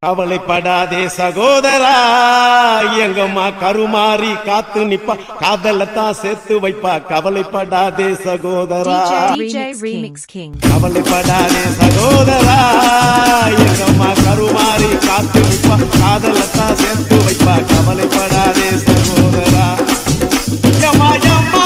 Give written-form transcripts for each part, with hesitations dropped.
கவலைப்படாதே சகோதரா, எங்கம்மா கருமாறி காத்து நிப்பா, காதலத்தான் சேர்த்து வைப்பா. கவலைப்படாதே சகோதரா, கவலைப்படாதே சகோதரா, எங்கம்மா கருமாறி காத்து நிப்பா, காதலத்தான் சேர்த்து வைப்பா. கவலைப்படாதே சகோதரா. யம்மா யம்மா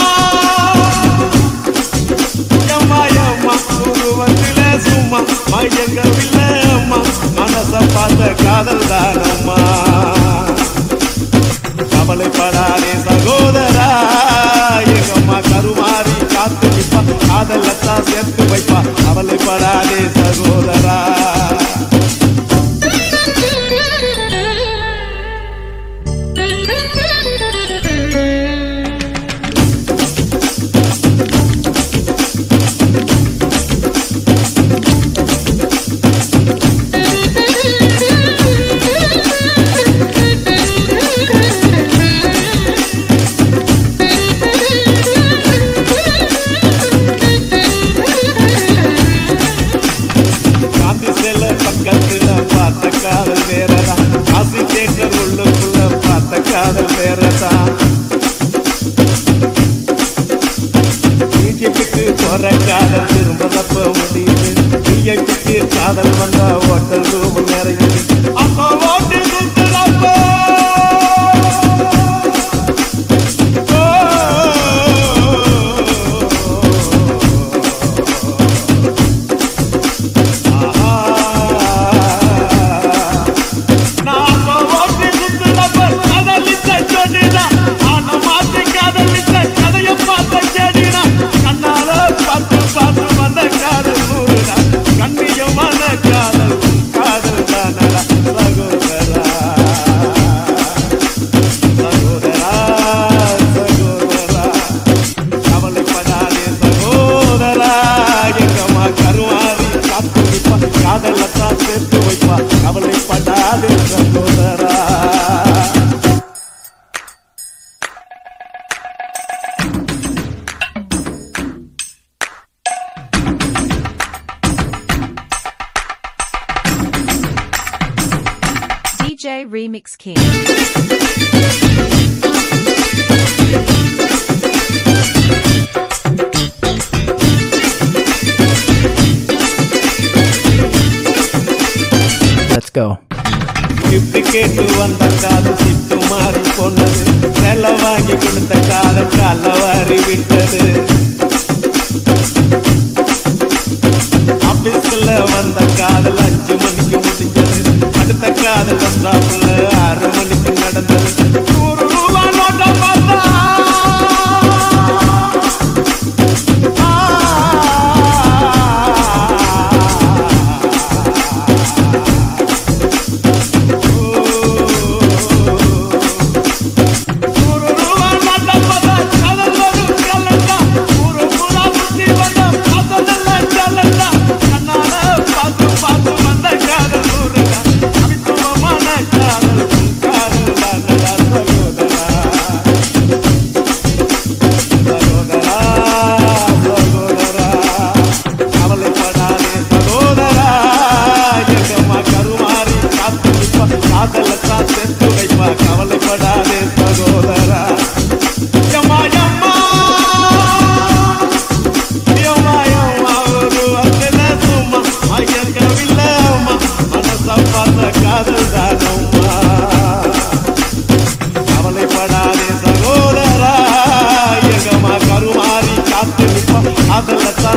யம்மா யம்மா உருவத்தில சும்மா மயங்கவில்லை அம்மா, மனச பார்த்த காதல் தானம்மா. கவலைப்படாதே சகோதரா, எங்கம்மா கருமாறி காத்து நிப்பா, காதலத்தான் சேர்த்து வைப்பா. கவலைப்படாதே சகோதரா. பக்கத்துல பார்த்த காதல் வேறதா, காசி தேட்டர் உள்ளுக்குள்ள பார்த்த காதல் வேறதா. பிஜேபிக்கு போற காதல் திரும்பதப்ப முடியுது, பிஜேபிக்கு காதல் வந்தா ஓட்டல் ரூம் நிறையுது. அப்போ ஓட்டு சுத்துறப்போ காதலத்தான் சேர்த்து வைப்பா. கவலைப்படாதே சகோதரா. DJ Remix King. Let's go. Gift கேட்டு வந்த காதல் சிட்டு மாறி போனது, செல வாங்கி கொடுத்த காதல் கலவாரி விட்டது. ஆபீஸ்ல வந்த காதல் 5 மணிக்கு முடிஞ்சது, அடுத்த காதல் வந்தாப்புல 6 மணிக்கு நடந்தது. 100 ரூபாய் நோட்டை பார்த்தா காதலத்தான் சேர்த்து வைப்பா. கவலைப்படாதே சகோதரா. யம்மா யம்மா யம்மா யம்மா உருவத்தில சும்மா மயங்கவில்லை அம்மா, மனச பார்த்த காதல் தானம்மா. கவலைப்படாதே சகோதரா, எங்கம்மா கருமாறி காத்து நிப்பா, காதலத்தான்